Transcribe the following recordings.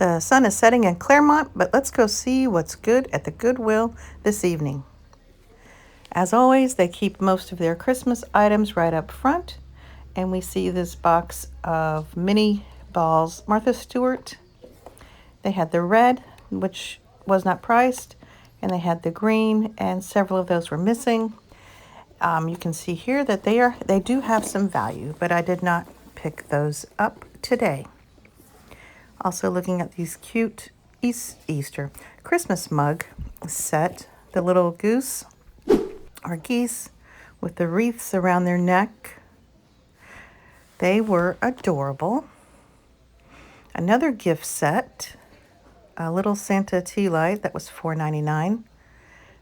The sun is setting in Clermont, but let's go see what's good at the Goodwill this evening. As always, they keep most of their Christmas items right up front, and we see this box of mini balls. Martha Stewart, they had the red, which was not priced, and they had the green, and several of those were missing. You can see here that they do have some value, but I did not pick those up today. Also looking at these cute Easter Christmas mug set, the little goose or geese with the wreaths around their neck. They were adorable. Another gift set, a little Santa tea light that was $4.99.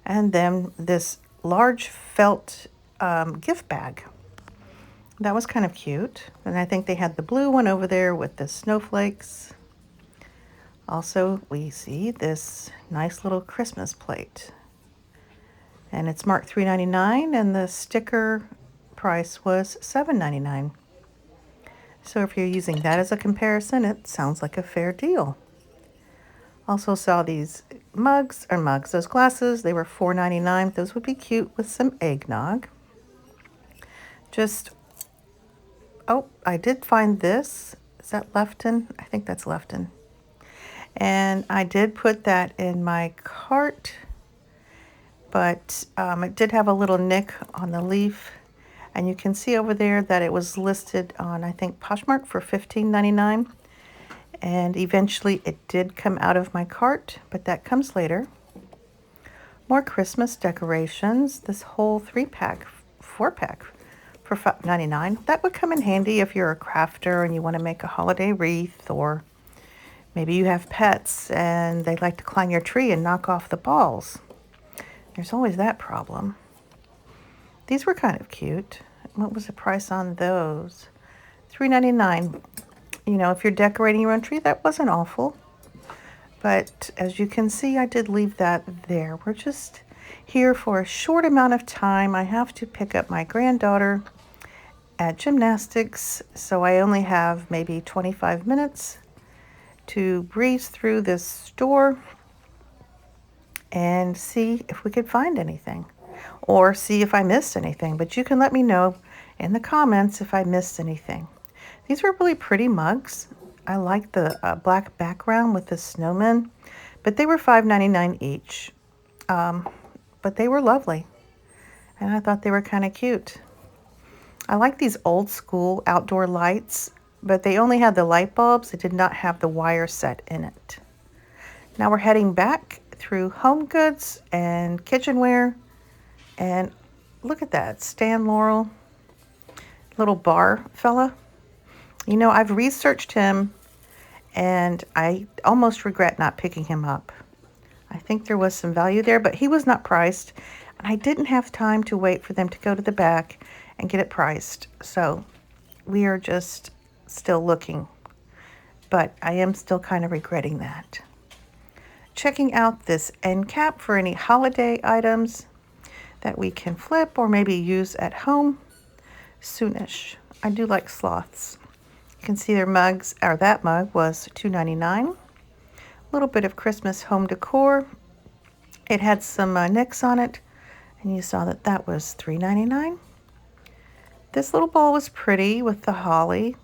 And then this large felt gift bag. That was kind of cute. And I think they had the blue one over there with the snowflakes. Also, we see this nice little Christmas plate. And it's marked $3.99 and the sticker price was $7.99. So if you're using that as a comparison, it sounds like a fair deal. Also saw these those glasses. They were $4.99. Those would be cute with some eggnog. I did find this. Is that Lefton? I think that's Lefton. And I did put that in my cart, but it did have a little nick on the leaf. And you can see over there that it was listed on, I think, Poshmark for $15.99. And eventually it did come out of my cart, but that comes later. More Christmas decorations. This whole 4-pack for $5.99. That would come in handy if you're a crafter and you want to make a holiday wreath, or maybe you have pets and they like to climb your tree and knock off the balls. There's always that problem. These were kind of cute. What was the price on those? $3.99. You know, if you're decorating your own tree, that wasn't awful. But as you can see, I did leave that there. We're just here for a short amount of time. I have to pick up my granddaughter at gymnastics, so I only have maybe 25 minutes to breeze through this store and see if we could find anything or see if I missed anything. But you can let me know in the comments if I missed anything. These were really pretty mugs. I like the black background with the snowman, but they were $5.99 each. But they were lovely, and I thought they were kind of cute. I like these old school outdoor lights, but they only had the light bulbs. They did not have the wire set in it. Now we're heading back through Home Goods and Kitchenware, and look at that, Stan Laurel, little bar fella. You know, I've researched him, and I almost regret not picking him up. I think there was some value there, but he was not priced, and I didn't have time to wait for them to go to the back and get it priced. So we are just still looking, but I am still kind of regretting that. Checking out this end cap for any holiday items that we can flip or maybe use at home soonish. I do like sloths. You can see their mugs, or that mug was $2.99. A little bit of Christmas home decor. It had some nicks on it, and you saw that that was $3.99. This little bowl was pretty with the holly.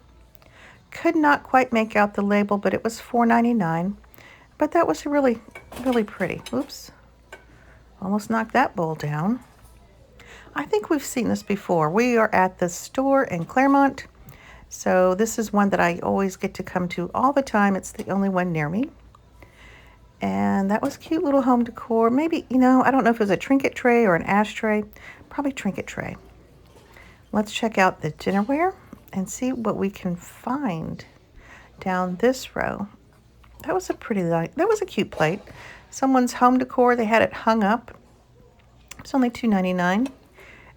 Could not quite make out the label, but it was $4.99. But that was really, really pretty. Oops. Almost knocked that bowl down. I think we've seen this before. We are at the store in Clermont. So this is one that I always get to come to all the time. It's the only one near me. And that was cute little home decor. Maybe, you know, I don't know if it was a trinket tray or an ashtray. Probably trinket tray. Let's check out the dinnerware and see what we can find down this row. That was a cute plate. Someone's home decor. They had it hung up. It's only $2.99.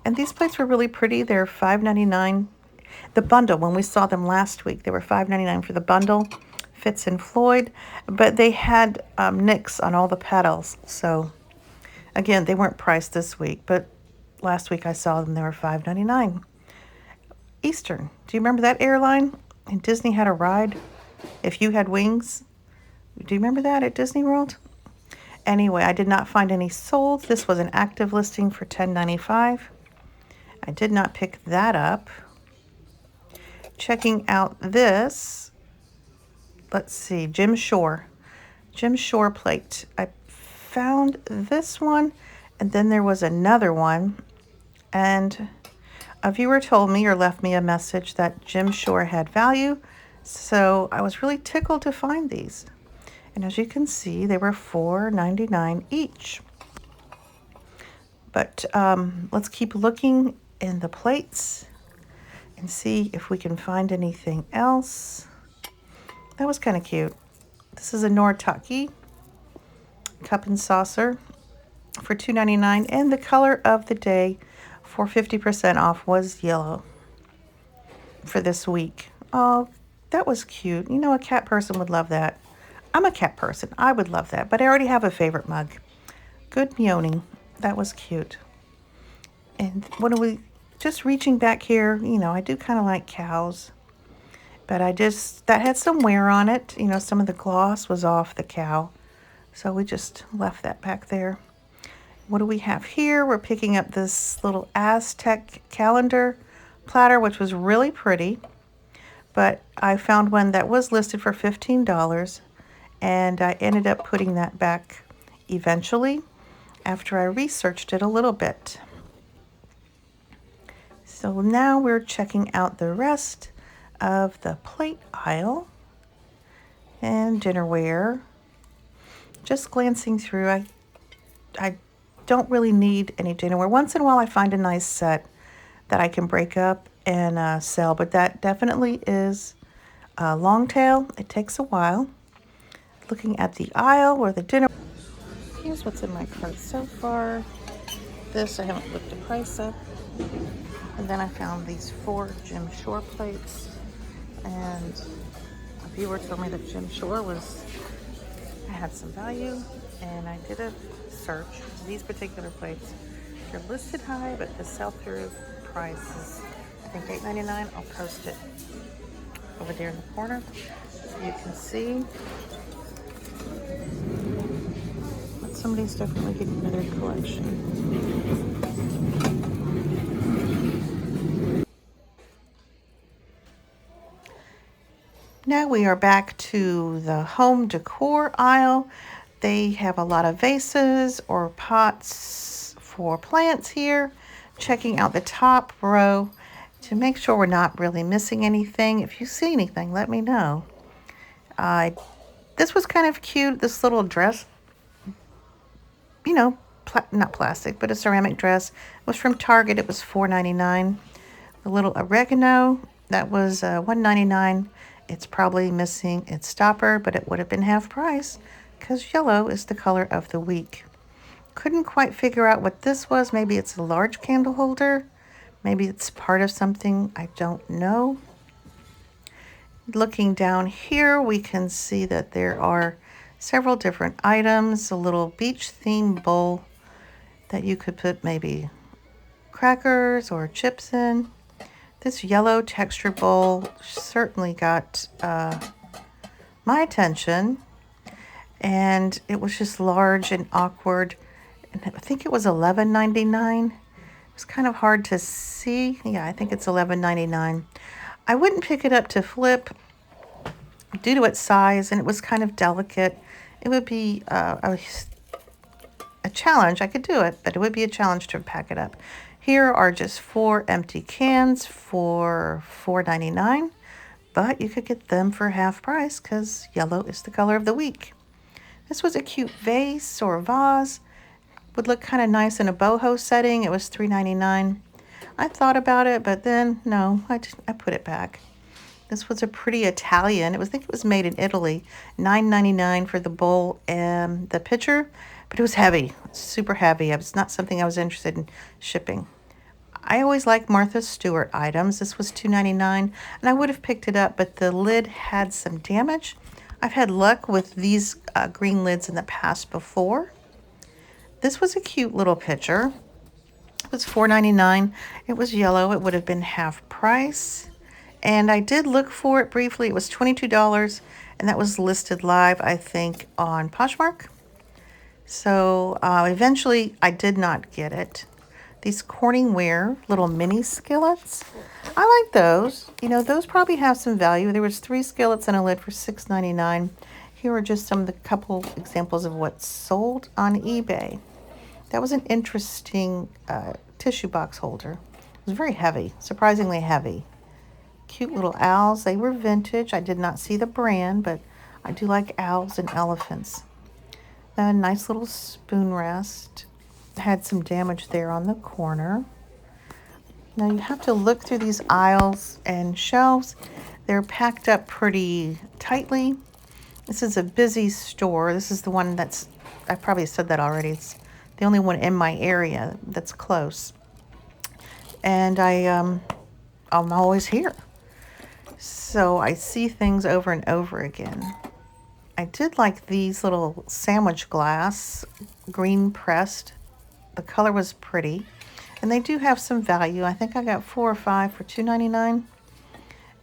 And these plates were really pretty. They're $5.99. The bundle, when we saw them last week, they were $5.99 for the bundle. Fitz and Floyd. But they had nicks on all the petals. So, again, they weren't priced this week. But last week I saw them. They were $5.99. Eastern. Do you remember that airline? And Disney had a ride. If you had wings. Do you remember that at Disney World? Anyway, I did not find any sold. This was an active listing for $10.95. I did not pick that up. Checking out this, let's see, Jim Shore plate. I found this one, and then there was another one, and a viewer told me or left me a message that Jim Shore had value, so I was really tickled to find these. And as you can see, they were $4.99 each. But let's keep looking in the plates and see if we can find anything else. That was kind of cute. This is a Noritake cup and saucer for $2.99, and the color of the day for 50% off was yellow for this week. Oh, that was cute. You know, a cat person would love that. I'm a cat person. I would love that, but I already have a favorite mug. Good meowing. That was cute. And what are we, just reaching back here, you know, I do kind of like cows, but that had some wear on it. You know, some of the gloss was off the cow, so we just left that back there. What do we have here? We're picking up this little Aztec calendar platter, which was really pretty, but I found one that was listed for $15, and I ended up putting that back eventually after I researched it a little bit. So now we're checking out the rest of the plate aisle and dinnerware. Just glancing through, I don't really need any dinnerware. Once in a while I find a nice set that I can break up and sell, but that definitely is a long tail. It takes a while. Looking at the aisle or the dinner. Here's what's in my cart so far. This, I haven't looked the price up. And then I found these 4 Jim Shore plates. And a viewer told me that Jim Shore had some value. And I did a search. These particular plates, they're listed high, but the sell-through price is, I think, $8.99. I'll post it over there in the corner so you can see. But somebody's definitely getting into their collection. Now we are back to the home decor aisle. They have a lot of vases or pots for plants here. Checking out the top row to make sure we're not really missing anything. If you see anything, let me know. This was kind of cute, this little dress. You know, not plastic, but a ceramic dress. It was from Target. It was $4.99. The little oregano, that was $1.99. It's probably missing its stopper, but it would have been half price because yellow is the color of the week. Couldn't quite figure out what this was. Maybe it's a large candle holder. Maybe it's part of something. I don't know. Looking down here, we can see that there are several different items. A little beach themed bowl that you could put maybe crackers or chips in. This yellow texture bowl certainly got my attention, and it was just large and awkward, and I think it was $11.99. It was kind of hard to see. Yeah, I think it's $11.99. I wouldn't pick it up to flip due to its size, and it was kind of delicate. It would be a challenge. I could do it, but it would be a challenge to pack it up. Here are just 4 empty cans for $4.99, but you could get them for half price because yellow is the color of the week. This was a cute vase or vase. Would look kind of nice in a boho setting. It was $3.99. I thought about it, but then no, I put it back. This was a pretty Italian. I think it was made in Italy. $9.99 for the bowl and the pitcher, but it was heavy, super heavy. It's not something I was interested in shipping. I always like Martha Stewart items. This was $2.99, and I would have picked it up, but the lid had some damage. I've had luck with these green lids in the past before. This was a cute little pitcher. It was $4.99. It was yellow. It would have been half price. And I did look for it briefly. It was $22, and that was listed live, I think, on Poshmark. So eventually I did not get it. These Corningware little mini skillets, I like those. You know, those probably have some value. There was 3 skillets and a lid for $6.99. Here are just some of the couple examples of what's sold on eBay. That was an interesting tissue box holder. It was very heavy, surprisingly heavy. Cute little owls. They were vintage. I did not see the brand, but I do like owls and elephants. A nice little spoon rest. Had some damage there on the corner. Now you have to look through these aisles and shelves. They're packed up pretty tightly. This is a busy store. This is the one that's, I probably said that already. It's the only one in my area that's close. And I'm always here. So I see things over and over again. I did like these little sandwich glass, green pressed. The color was pretty. And they do have some value. I think I got 4 or 5 for $2.99.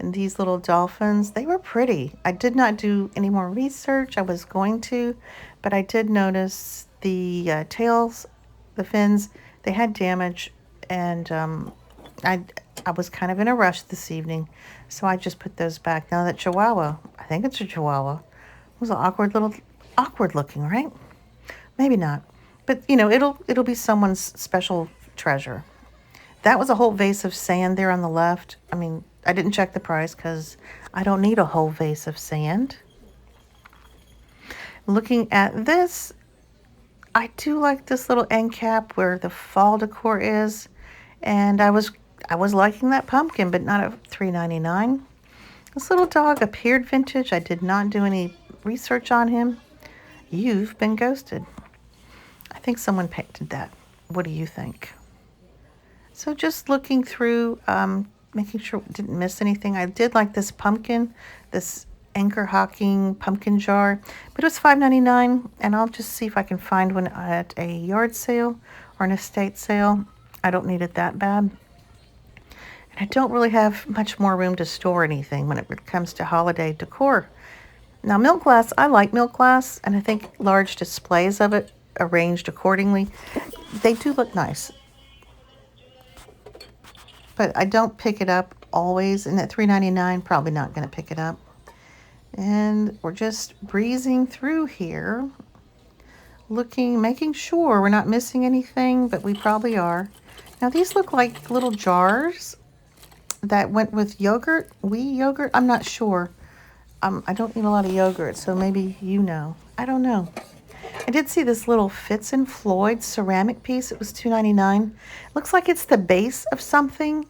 And these little dolphins, they were pretty. I did not do any more research. I was going to, but I did notice the tails, the fins, they had damage. And I was kind of in a rush this evening, so I just put those back. Now that Chihuahua, I think it's a Chihuahua, it was an awkward looking, right? Maybe not. But, you know, it'll be someone's special treasure. That was a whole vase of sand there on the left. I mean, I didn't check the price because I don't need a whole vase of sand. Looking at this, I do like this little end cap where the fall decor is. And I was liking that pumpkin, but not at $3.99. This little dog appeared vintage. I did not do any research on him. You've been ghosted. I think someone painted that. What do you think? So just looking through, making sure I didn't miss anything. I did like this pumpkin, this anchor hocking pumpkin jar, but it was $5.99, and I'll just see if I can find one at a yard sale or an estate sale. I don't need it that bad. And I don't really have much more room to store anything when it comes to holiday decor. Now, milk glass, I like milk glass, and I think large displays of it arranged accordingly, they do look nice. But I don't pick it up always, and at $3.99, probably not going to pick it up. And we're just breezing through here, looking, making sure we're not missing anything, but we probably are. Now, these look like little jars that went with yogurt, wee yogurt. I'm not sure. I don't eat a lot of yogurt, so maybe you know. I don't know. I did see this little Fitz and Floyd ceramic piece. It was $2.99. Looks like it's the base of something,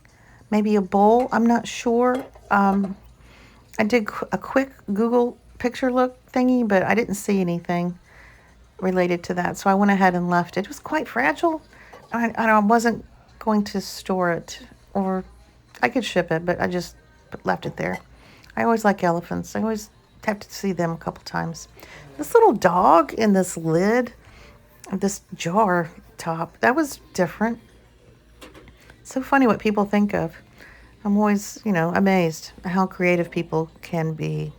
maybe a bowl. I'm not sure. I did a quick Google picture look thingy, but I didn't see anything related to that, so I went ahead and left it. It was quite fragile. I wasn't going to store it, or I could ship it, but I just left it there. I always like elephants. I always have to see them a couple times. This little dog in this lid, this jar top, that was different. It's so funny what people think of. I'm always, amazed how creative people can be.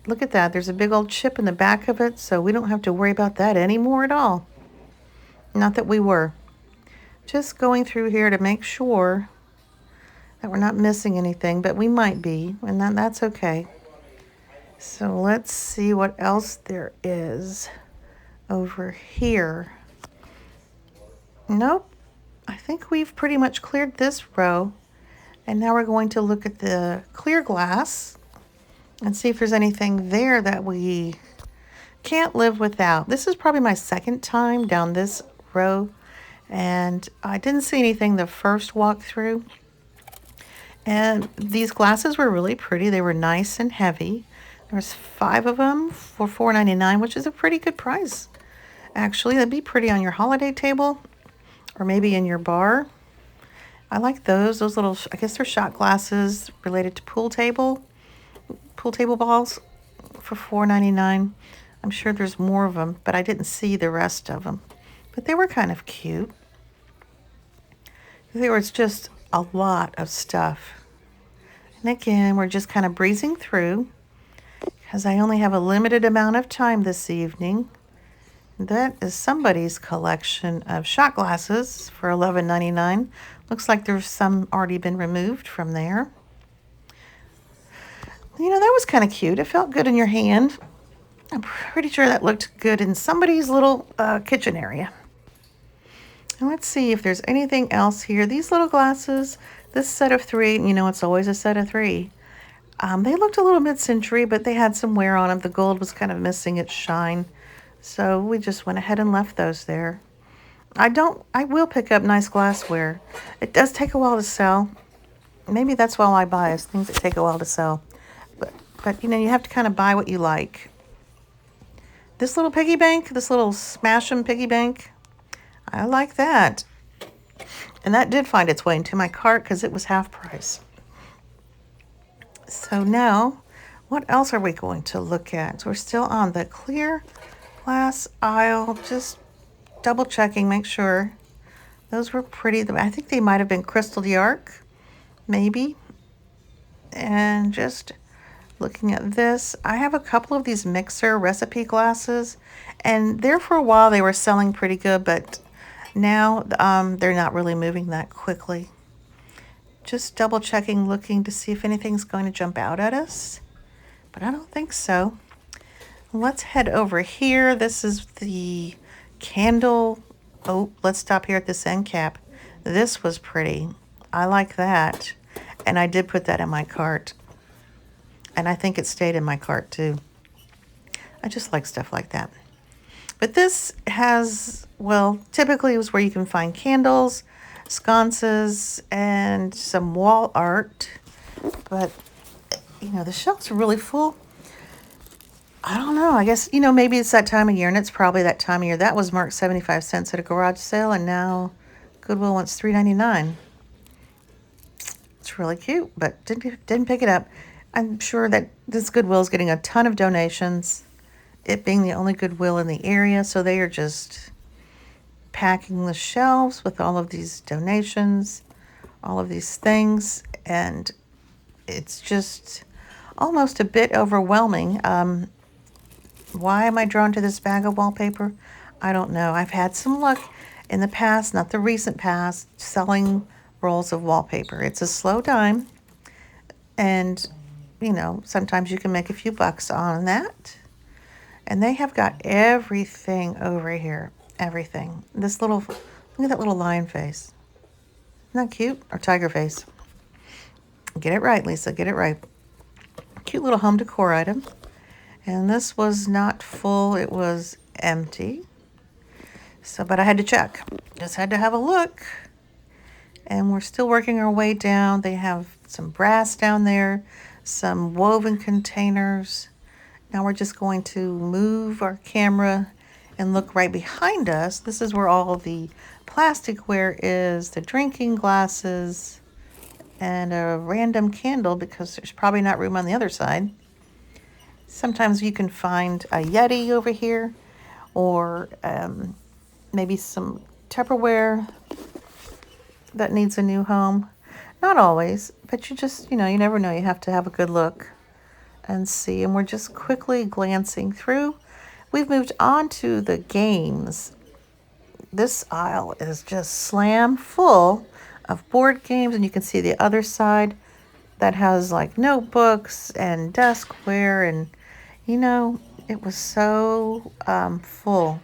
Look at that. There's a big old chip in the back of it, so we don't have to worry about that anymore at all. Not that we were. Just going through here to make sure that we're not missing anything, but we might be, and that's okay. So let's see what else there is over here. Nope. I think we've pretty much cleared this row. And now we're going to look at the clear glass and see if there's anything there that we can't live without. This is probably my second time down this row, and I didn't see anything the first walk through. And these glasses were really pretty. They were nice and heavy. There's 5 of them for $4.99, which is a pretty good price. Actually, that'd be pretty on your holiday table or maybe in your bar. I like those little, I guess they're shot glasses related to pool table balls for $4.99. I'm sure there's more of them, but I didn't see the rest of them. But they were kind of cute. There was just a lot of stuff. And again, we're just kind of breezing through. because I only have a limited amount of time this evening. That is somebody's collection of shot glasses for $11.99. Looks like there's some already been removed from there. You know, that was kind of cute. It felt good in your hand. I'm pretty sure that looked good in somebody's little kitchen area. And let's see if there's anything else here. These little glasses, this set of 3, you know, it's always a set of 3. They looked a little mid-century, but they had some wear on them. The gold was kind of missing its shine. So we just went ahead and left those there. I will pick up nice glassware. It does take a while to sell. Maybe that's why I buy is things that take a while to sell. But you know, you have to kind of buy what you like. This little piggy bank, this little smash 'em piggy bank, I like that. And that did find its way into my cart because it was half price. So now, what else are we going to look at? So we're still on the clear glass aisle, just double checking, make sure. Those were pretty. I think they might have been Crystal d'Arc, maybe. And just looking at this, I have a couple of these mixer recipe glasses, and there for a while they were selling pretty good, but now they're not really moving that quickly. Just double checking, looking to see if anything's going to jump out at us, but I don't think so. Let's head over here. This is the candle. Oh, let's stop here at this end cap. This was pretty. I like that. And I did put that in my cart. And I think it stayed in my cart too. I just like stuff like that. But this has, well, typically it was where you can find candles, sconces, and some wall art. But, you know, the shelves are really full. I don't know. I guess, you know, maybe it's that time of year, and it's probably that time of year. That was marked 75 cents at a garage sale, and now Goodwill wants $3.99. It's really cute, but didn't pick it up. I'm sure that this Goodwill is getting a ton of donations, it being the only Goodwill in the area, so they are just packing the shelves with all of these donations, all of these things, and it's just almost a bit overwhelming. Why am I drawn to this bag of wallpaper? I don't know. I've had some luck in the past, not the recent past, selling rolls of wallpaper. It's a slow dime, and you know, sometimes you can make a few bucks on that. And they have got everything over here. Everything. This little, look at that little lion face. Isn't that cute? Or tiger face. Get it right, Lisa. Get it right. Cute little home decor item. And this was not full. It was empty. So, but I had to check. Just had to have a look. And we're still working our way down. They have some brass down there, some woven containers. Now we're just going to move our camera and look right behind us. This is where all the plasticware is, the drinking glasses, and a random candle because there's probably not room on the other side. Sometimes you can find a Yeti over here, or maybe some Tupperware that needs a new home. Not always, but you just, you know, you never know. You have to have a good look and see. And we're just quickly glancing through. We've moved on to the games. This aisle is just slam full of board games, and you can see the other side that has like notebooks and deskwear, and you know, it was so full.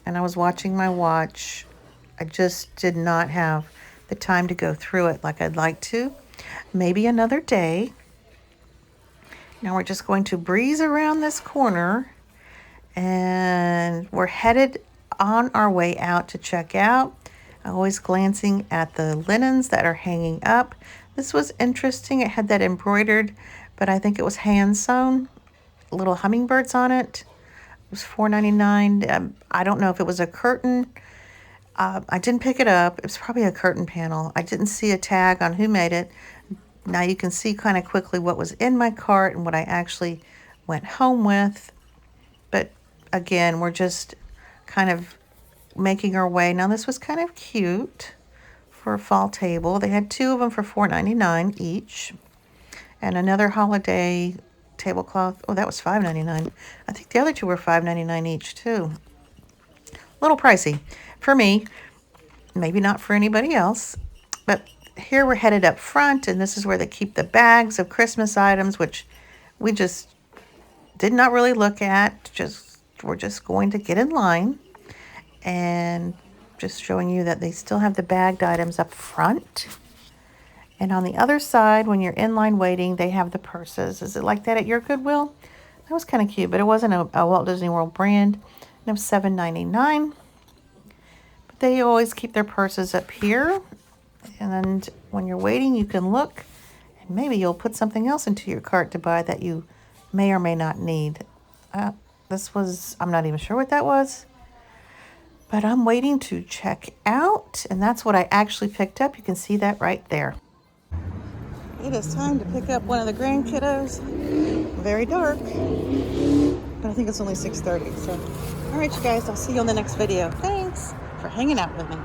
And I was watching my watch. I just did not have the time to go through it like I'd like to. Maybe another day. Now we're just going to breeze around this corner, and we're headed on our way out to check out. Always glancing at the linens that are hanging up. This was interesting. It had that embroidered, but I think it was hand sewn. Little hummingbirds on it. It was $4.99. I don't know if it was a curtain. I didn't pick it up. It was probably a curtain panel. I didn't see a tag on who made it. Now you can see kind of quickly what was in my cart and what I actually went home with. But again, we're just kind of making our way. Now this was kind of cute for a fall table. They had 2 of them for $4.99 each. And another holiday tablecloth. Oh, that was $5.99. I think the other two were $5.99 each too. A little pricey for me, maybe not for anybody else. But here we're headed up front, and this is where they keep the bags of Christmas items, which we just did not really look at. We're just going to get in line, and just showing you that they still have the bagged items up front. And on the other side, when you're in line waiting, they have the purses. Is it like that at your Goodwill? That was kind of cute, but it wasn't a Walt Disney World brand. And it was $7.99. But they always keep their purses up here. And when you're waiting, you can look, and maybe you'll put something else into your cart to buy that you may or may not need. I'm not even sure what that was, but I'm waiting to check out, and that's what I actually picked up. You can see that right there. It is time to pick up one of the grandkiddos. Very dark, but I think it's only 6:30. So, all right, you guys, I'll see you on the next video. Thanks for hanging out with me.